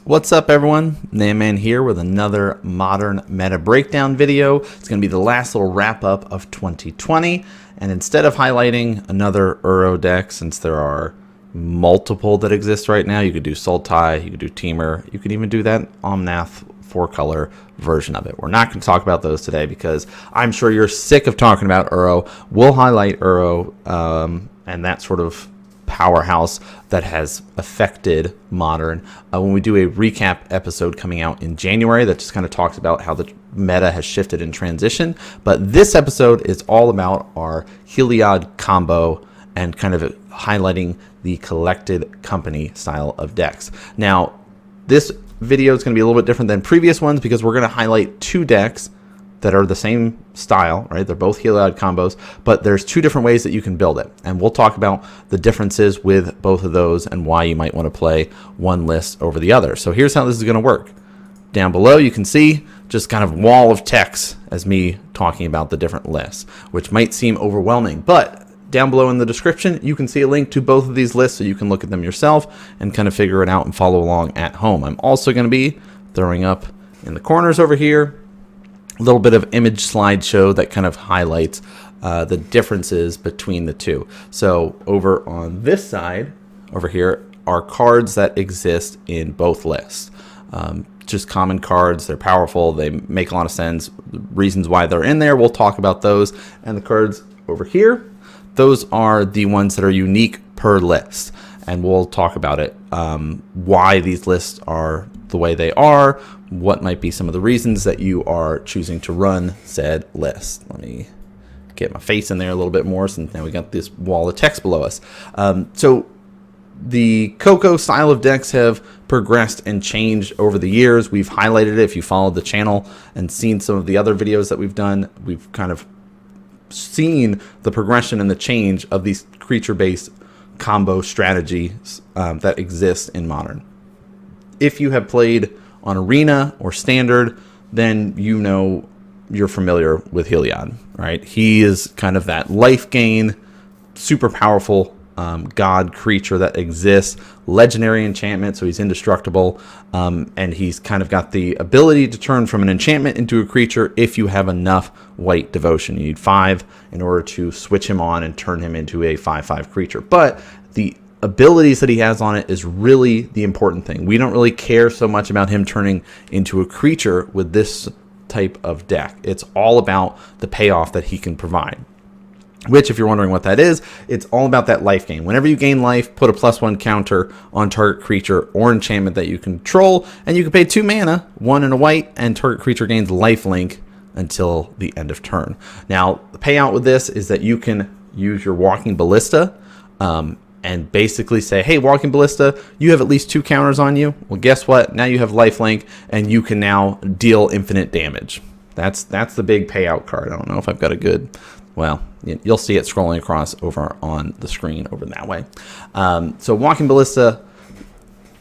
What's up everyone, NanMan here with another modern meta breakdown video. It's going to be the last little wrap up of 2020, and instead of highlighting another Uro deck, since there are multiple that exist right now, you could do Sultai, you could do Teamer, you could even do that Omnath 4-color version of it. We're not going to talk about those today because I'm sure you're sick of talking about Uro. We'll highlight Uro and that sort of powerhouse that has affected Modern when we do a recap episode coming out in January that just kind of talks about how the meta has shifted in transition. But this episode is all about our Heliod combo and kind of highlighting the collected company style of decks. Now, this video is going to be a little bit different than previous ones because we're going to highlight two decks that are the same style, right? They're both Heliod combos, but there's two different ways that you can build it. And we'll talk about the differences with both of those and why you might want to play one list over the other. So here's how this is going to work. Down below, you can see just kind of wall of text as me talking about the different lists, which might seem overwhelming, but down below in the description, you can see a link to both of these lists so you can look at them yourself and kind of figure it out and follow along at home. I'm also going to be throwing up in the corners over here a little bit of image slideshow that kind of highlights the differences between the two. So over on this side, over here, are cards that exist in both lists. Just common cards. They're powerful. They make a lot of sense. Reasons why they're in there, we'll talk about those. And the cards over here, those are the ones that are unique per list. And we'll talk about it, why these lists are the way they are, what might be some of the reasons that you are choosing to run said list. Let me get my face in there a little bit more since now we got this wall of text below us. So the Coco style of decks have progressed and changed over the years. We've highlighted it. If you followed the channel and seen some of the other videos that we've done, we've kind of seen the progression and the change of these creature-based combo strategies that exist in Modern. If you have played on Arena or Standard, then you know you're familiar with Heliod, right? He is kind of that life gain, super powerful god creature that exists, legendary enchantment, so he's indestructible, and he's kind of got the ability to turn from an enchantment into a creature if you have enough white devotion. You need 5 in order to switch him on and turn him into a 5/5 creature. But the abilities that he has on it is really the important thing. We don't really care so much about him turning into a creature with this type of deck. It's all about the payoff that he can provide. Which, if you're wondering what that is, it's all about that life gain. Whenever you gain life, put a +1 counter on target creature or enchantment that you control, and you can pay 2 mana, 1 and a white, and target creature gains lifelink until the end of turn. Now, the payout with this is that you can use your Walking Ballista and basically say, hey, Walking Ballista, you have at least 2 counters on you. Well, guess what? Now you have lifelink, and you can now deal infinite damage. That's the big payout card. I don't know if I've got a good... Well, you'll see it scrolling across over on the screen over that way. So Walking Ballista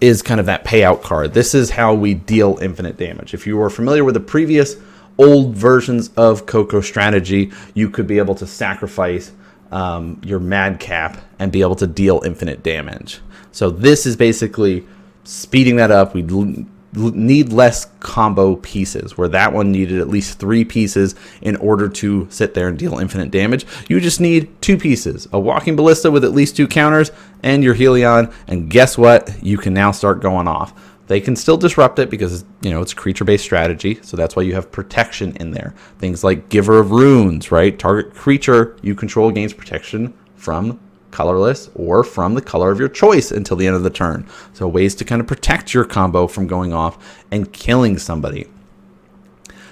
is kind of that payout card. This is how we deal infinite damage. If you were familiar with the previous old versions of Coco strategy, you could be able to sacrifice your Madcap and be able to deal infinite damage. So this is basically speeding that up. We need less combo pieces, where that one needed at least 3 pieces in order to sit there and deal infinite damage. You just need 2 pieces, a Walking Ballista with at least 2 counters and your Heliod, and guess what? You can now start going off. They can still disrupt it because, you know, it's a creature-based strategy, so that's why you have protection in there. Things like Giver of Runes, right? Target creature you control gains protection from colorless or from the color of your choice until the end of the turn. So ways to kind of protect your combo from going off and killing somebody.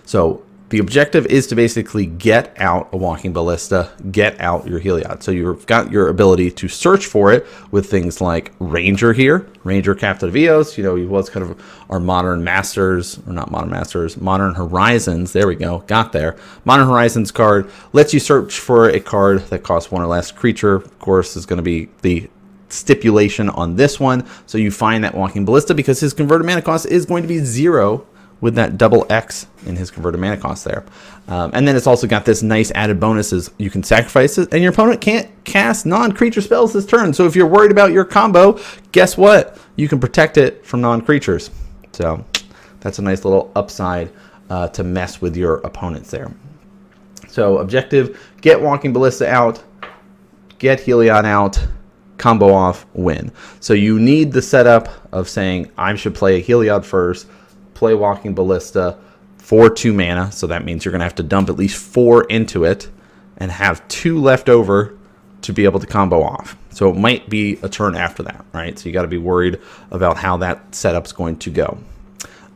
So the objective is to basically get out a Walking Ballista, get out your Heliod. So you've got your ability to search for it with things like Ranger here. Ranger Captain of Eos, you know, he was kind of our Modern Masters, or not Modern Masters, Modern Horizons. There we go, got there. Modern Horizons card lets you search for a card that costs 1 or less creature. Of course, is going to be the stipulation on this one. So you find that Walking Ballista because his converted mana cost is going to be 0 with that double X in his converted mana cost there. And then it's also got this nice added bonuses. You can sacrifice it, and your opponent can't cast non-creature spells this turn. So if you're worried about your combo, guess what? You can protect it from non-creatures. So that's a nice little upside to mess with your opponents there. So objective, get Walking Ballista out, get Heliod out, combo off, win. So you need the setup of saying, I should play a Heliod first, play Walking Ballista for 2 mana. So that means you're going to have to dump at least 4 into it and have 2 left over to be able to combo off. So it might be a turn after that, right? So you got to be worried about how that setup's going to go.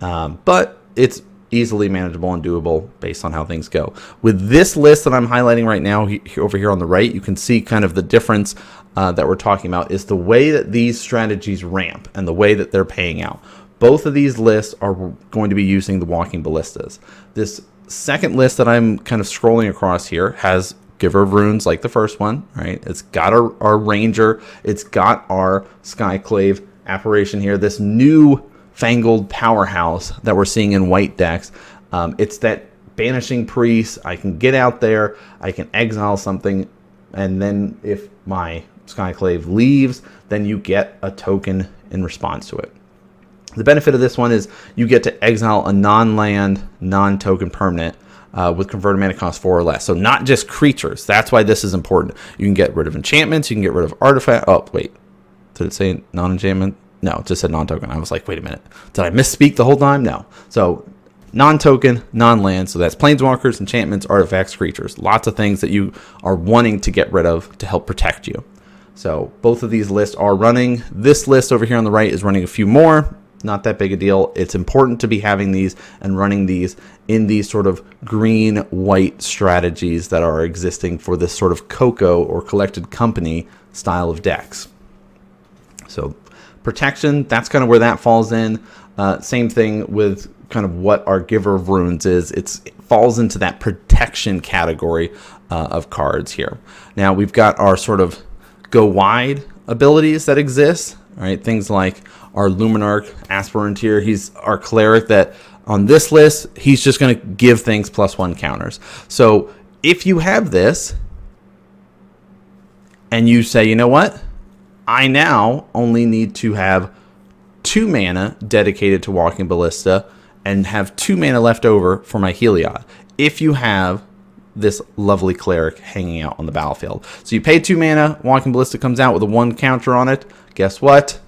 But it's easily manageable and doable based on how things go. With this list that I'm highlighting right now over here on the right, you can see kind of the difference that we're talking about is the way that these strategies ramp and the way that they're paying out. Both of these lists are going to be using the Walking Ballistas. This second list that I'm kind of scrolling across here has Giver of Runes like the first one, right? It's got our Ranger. It's got our Skyclave apparition here. This new fangled powerhouse that we're seeing in white decks. It's that Banishing Priest. I can get out there. I can exile something. And then if my Skyclave leaves, then you get a token in response to it. The benefit of this one is you get to exile a non-land, non-token permanent with converted mana cost 4 or less. So not just creatures. That's why this is important. You can get rid of enchantments. You can get rid of artifacts. Oh, wait. Did it say non-enchantment? No, it just said non-token. I was like, wait a minute. Did I misspeak the whole time? No. So non-token, non-land. So that's planeswalkers, enchantments, artifacts, creatures. Lots of things that you are wanting to get rid of to help protect you. So both of these lists are running. This list over here on the right is running a few more. Not that big a deal. It's important to be having these and running these in these sort of green-white strategies that are existing for this sort of Coco or collected company style of decks. So protection, that's kind of where that falls in. Same thing with kind of what our Giver of Runes is. It falls into that protection category of cards here. Now we've got our sort of go wide abilities that exist, right? Things like our Luminarch Aspirant here. He's our cleric that on this list, he's just going to give things +1 counters. So if you have this and you say, you know what? I now only need to have 2 mana dedicated to Walking Ballista and have 2 mana left over for my Heliod. If you have this lovely cleric hanging out on the battlefield. So you pay 2 mana, Walking Ballista comes out with a 1 counter on it. Guess what?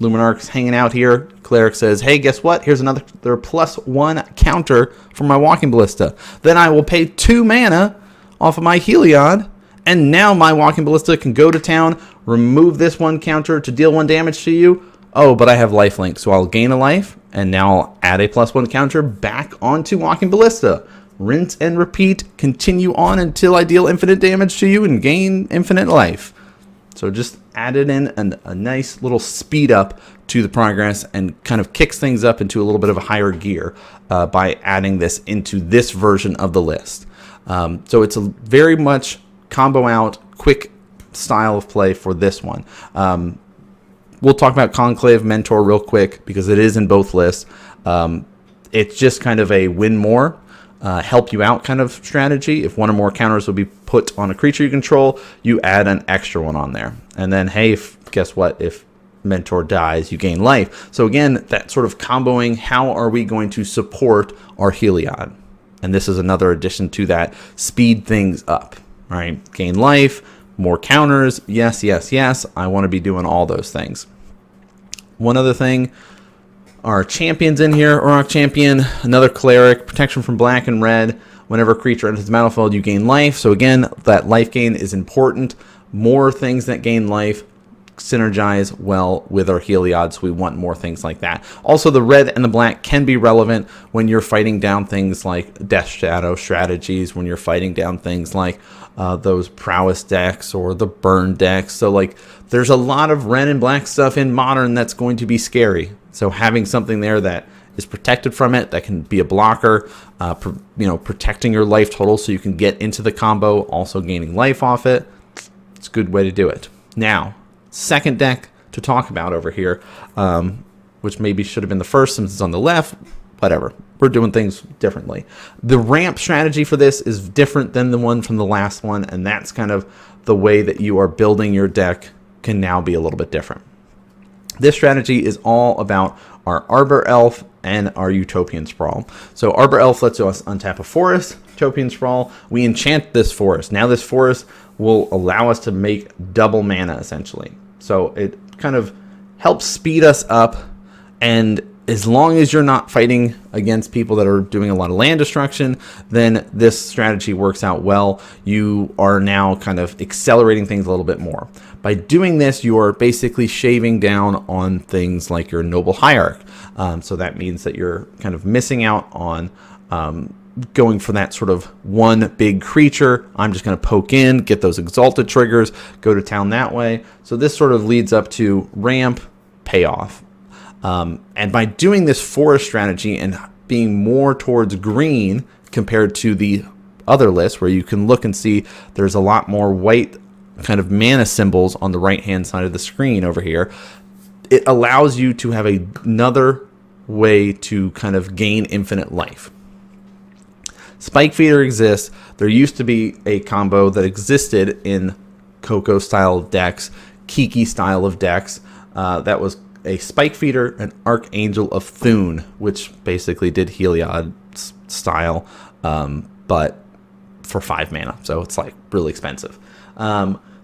Luminarch's hanging out here. Cleric says, hey, guess what? Here's another +1 counter for my Walking Ballista. Then I will pay 2 mana off of my Heliod, and now my Walking Ballista can go to town, remove this 1 counter to deal 1 damage to you. Oh, but I have lifelink, so I'll gain a life, and now I'll add a +1 counter back onto Walking Ballista. Rinse and repeat, continue on until I deal infinite damage to you and gain infinite life. So just added in a nice little speed up to the progress and kind of kicks things up into a little bit of a higher gear by adding this into this version of the list. So it's a very much combo out, quick style of play for this one. We'll talk about Conclave Mentor real quick because it is in both lists. It's just kind of a win more, help you out kind of strategy. If 1 or more counters will be put on a creature you control, you add an extra one on there. And then, hey, guess what? If Mentor dies, you gain life. So again, that sort of comboing, how are we going to support our Heliod? And this is another addition to that. Speed things up, right? Gain life, more counters. Yes, yes, yes. I want to be doing all those things. One other thing. Our champions in here, Auroch Champion, another cleric, protection from black and red. Whenever a creature enters the battlefield, you gain life. So again, that life gain is important. More things that gain life synergize well with our Heliod, so we want more things like that. Also, the red and the black can be relevant when you're fighting down things like Death Shadow strategies, when you're fighting down things like those prowess decks or the burn decks. So like there's a lot of red and black stuff in Modern that's going to be scary. So having something there that is protected from it, that can be a blocker, protecting your life total so you can get into the combo, also gaining life off it. It's a good way to do it. Now, second deck to talk about over here, which maybe should have been the first since it's on the left. Whatever. We're doing things differently. The ramp strategy for this is different than the one from the last one, and that's kind of the way that you are building your deck can now be a little bit different. This strategy is all about our Arbor Elf, and our Utopian Sprawl. So Arbor Elf lets us untap a forest. Utopian Sprawl, we enchant this forest. Now this forest will allow us to make double mana, essentially. So it kind of helps speed us up, and as long as you're not fighting against people that are doing a lot of land destruction, then this strategy works out well. You are now kind of accelerating things a little bit more. By doing this, you are basically shaving down on things like your Noble Hierarch. So that means that you're kind of missing out on going for that sort of one big creature. I'm just going to poke in, get those exalted triggers, go to town that way. So this sort of leads up to ramp, payoff. And by doing this forest strategy and being more towards green compared to the other list, where you can look and see there's a lot more white kind of mana symbols on the right hand side of the screen over here, it allows you to have another way to kind of gain infinite life. Spike Feeder exists. There used to be a combo that existed in Coco style decks, Kiki style of decks, that was a Spike Feeder, an Archangel of Thune, which basically did Heliod style, but for 5 mana, so it's like really expensive.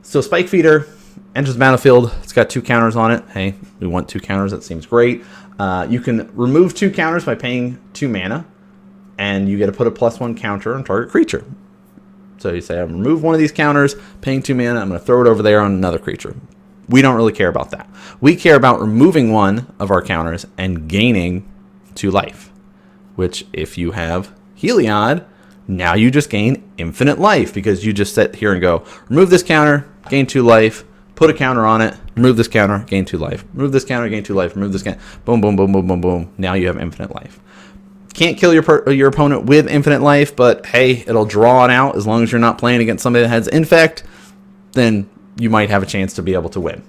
So Spike Feeder enters the battlefield. It's got 2 counters on it. Hey, we want 2 counters. That seems great. You can remove 2 counters by paying 2 mana, and you get to put a +1 counter on target creature. So you say, I'm remove one of these counters, paying 2 mana. I'm going to throw it over there on another creature. We don't really care about that. We care about removing one of our counters and gaining 2 life, which if you have Heliod, now you just gain infinite life because you just sit here and go, remove this counter, gain 2 life, put a counter on it, remove this counter, gain 2 life, remove this counter, gain 2 life, remove this counter, boom, boom, boom, boom, boom, boom. Now you have infinite life. Can't kill your opponent with infinite life, but hey, it'll draw it out as long as you're not playing against somebody that has infect, then you might have a chance to be able to win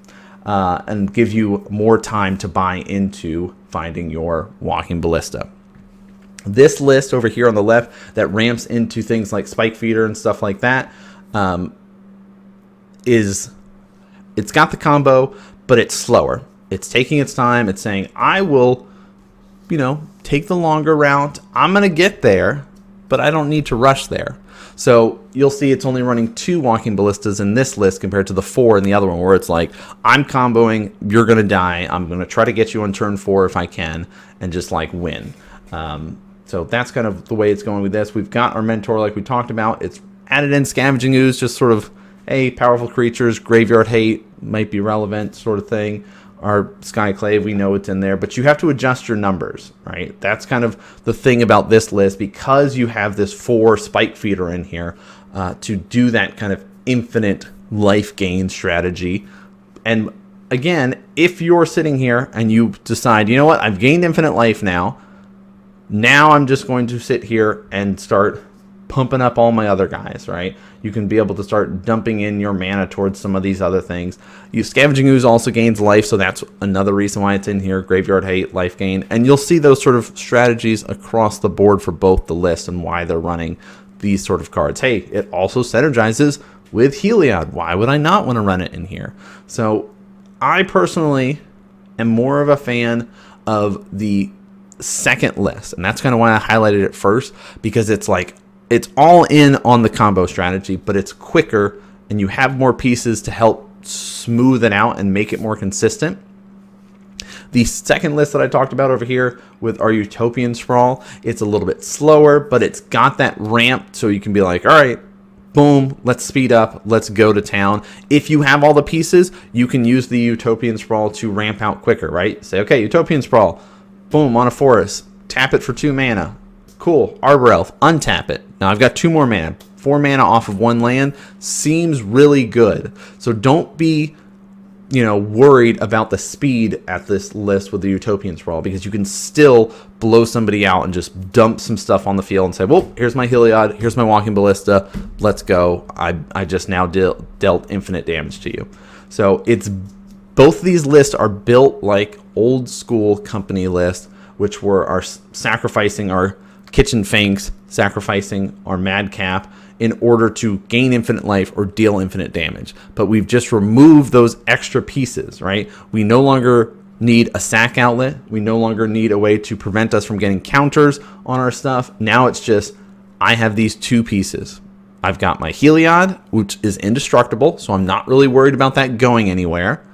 and give you more time to buy into finding your Walking Ballista. This list over here on the left that ramps into things like Spike Feeder and stuff like that it's got the combo, but it's slower. It's taking its time. It's saying, I will, take the longer route. I'm going to get there, but I don't need to rush there. So you'll see it's only running 2 Walking Ballistas in this list compared to the 4 in the other one, where it's like, I'm comboing, you're going to die. I'm going to try to get you on turn 4 if I can, and just like win. So that's kind of the way it's going with this. We've got our Mentor like we talked about. It's added in Scavenging Ooze, just sort of, hey, powerful creatures, Graveyard Hate might be relevant sort of thing. Our Skyclave, we know it's in there, but you have to adjust your numbers, right? That's kind of the thing about this list, because you have this 4 Spike Feeder in here to do that kind of infinite life gain strategy. And again, if you're sitting here and you decide, you know what, I've gained infinite life now I'm just going to sit here and start pumping up all my other guys, right? You can be able to start dumping in your mana towards some of these other things. Scavenging Ooze also gains life, so that's another reason why it's in here. Graveyard Hate, life gain. And you'll see those sort of strategies across the board for both the list and why they're running these sort of cards. Hey, it also synergizes with Heliod. Why would I not want to run it in here? So I personally am more of a fan of the second list, and that's kind of why I highlighted it first, because it's like, it's all in on the combo strategy, but it's quicker and you have more pieces to help smooth it out and make it more consistent. The second list that I talked about over here with our Utopian Sprawl, it's a little bit slower, but it's got that ramp, so you can be like, all right, boom, let's speed up, let's go to town. If you have all the pieces, you can use the Utopian Sprawl to ramp out quicker, right? Say, okay, Utopian Sprawl, boom, on a forest, tap it for 2 mana. Cool, Arbor Elf, untap it. Now I've got 2 more mana. 4 mana off of 1 land seems really good. So don't be, worried about the speed at this list with the Utopian Sprawl, because you can still blow somebody out and just dump some stuff on the field and say, well, here's my Heliod, here's my Walking Ballista, let's go. I just now dealt infinite damage to you. So both of these lists are built like old school company lists, which were our sacrificing our Kitchen Finks, sacrificing our Madcap in order to gain infinite life or deal infinite damage. But we've just removed those extra pieces, right? We no longer need a sack outlet. We no longer need a way to prevent us from getting counters on our stuff. Now it's just, I have these two pieces. I've got my Heliod, which is indestructible, so I'm not really worried about that going anywhere.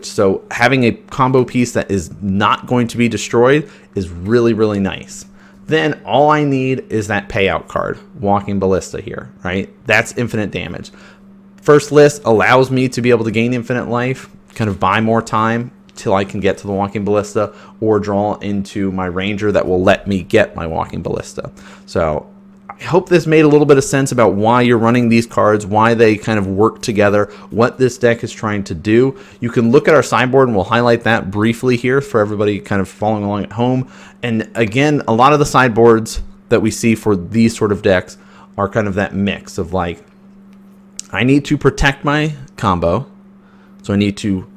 So having a combo piece that is not going to be destroyed is really, really nice. Then all I need is that payout card, Walking Ballista here, right? That's infinite damage. First list allows me to be able to gain infinite life, kind of buy more time till I can get to the Walking Ballista, or draw into my Ranger that will let me get my Walking Ballista. So I hope this made a little bit of sense about why you're running these cards, why they kind of work together, what this deck is trying to do. You can look at our sideboard, and we'll highlight that briefly here for everybody kind of following along at home. And again, a lot of the sideboards that we see for these sort of decks are kind of that mix of like, I need to protect my combo, so I need to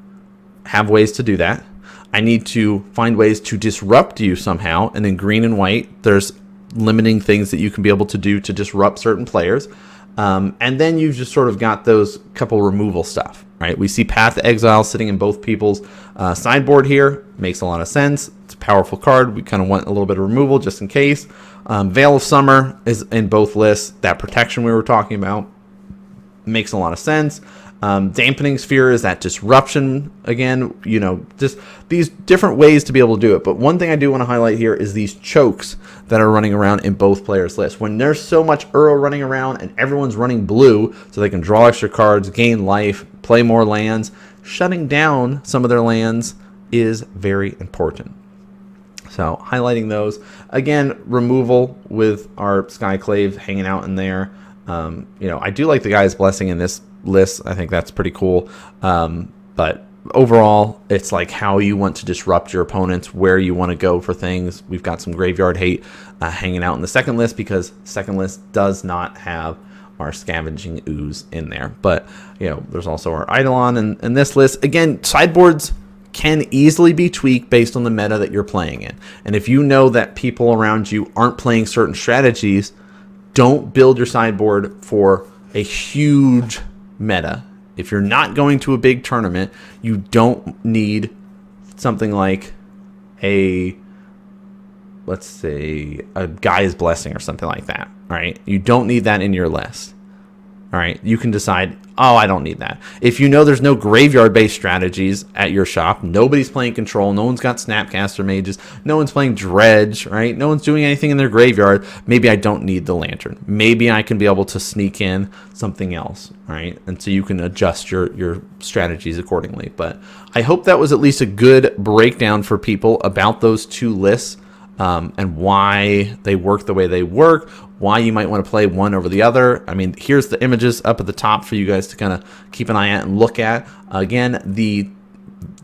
have ways to do that. I need to find ways to disrupt you somehow, and in green and white, there's limiting things that you can be able to do to disrupt certain players. And then you've just sort of got those couple removal stuff, right? We see Path to Exile sitting in both people's sideboard here. Makes a lot of sense. It's a powerful card. We kind of want a little bit of removal just in case. Veil of Summer is in both lists. That protection we were talking about makes a lot of sense. Dampening Sphere is that disruption again, you know, just these different ways to be able to do it. But one thing I do want to highlight here is these chokes that are running around in both players' lists. When there's so much Uro running around and everyone's running blue so they can draw extra cards, gain life, play more lands, shutting down some of their lands is very important. So highlighting those. Again, removal with our Skyclave hanging out in there. You know, I do like the Guy's Blessing in this list. I think that's pretty cool. But overall, it's like how you want to disrupt your opponents, where you want to go for things. We've got some Graveyard Hate hanging out in the second list, because second list does not have our Scavenging Ooze in there. But, you know, there's also our Eidolon in this list. Again, sideboards can easily be tweaked based on the meta that you're playing in. And if you know that people around you aren't playing certain strategies, don't build your sideboard for a huge meta. If you're not going to a big tournament, you don't need something like a, let's say, a Guy's Blessing or something like that, right? You don't need that in your list. All right, you can decide, oh, I don't need that. If you know there's no graveyard-based strategies at your shop, nobody's playing Control, no one's got Snapcaster Mages, no one's playing Dredge, right? No one's doing anything in their graveyard, maybe I don't need the Lantern. Maybe I can be able to sneak in something else, right? And so you can adjust your strategies accordingly. But I hope that was at least a good breakdown for people about those two lists, and why they work the way they work, why you might want to play one over the other. I mean, here's the images up at the top for you guys to kind of keep an eye at and look at. Again, the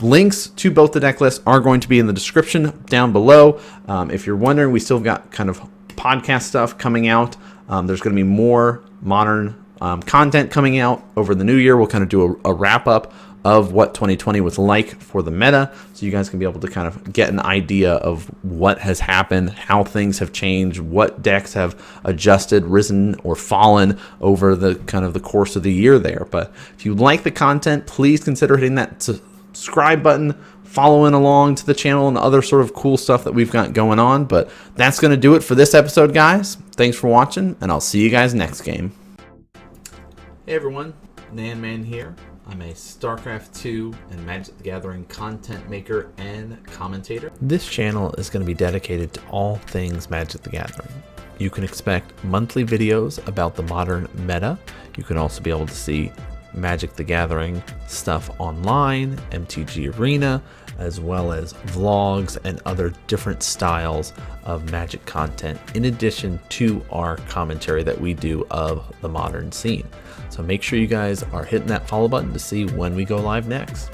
links to both the deck lists are going to be in the description down below. If you're wondering, we still got kind of podcast stuff coming out. There's going to be more modern content coming out over the new year. We'll kind of do a wrap up of what 2020 was like for the meta, so you guys can be able to kind of get an idea of what has happened, how things have changed, what decks have adjusted, risen, or fallen over the kind of the course of the year there. But if you like the content, please consider hitting that subscribe button, following along to the channel, and other sort of cool stuff that we've got going on. But that's going to do it for this episode, guys. Thanks for watching, and I'll see you guys next game. Hey everyone, NanMan here. I'm a StarCraft 2 and Magic the Gathering content maker and commentator. This channel is going to be dedicated to all things Magic the Gathering. You can expect monthly videos about the modern meta. You can also be able to see Magic the Gathering stuff online, MTG Arena, as well as vlogs and other different styles of Magic content, in addition to our commentary that we do of the modern scene. So make sure you guys are hitting that follow button to see when we go live next.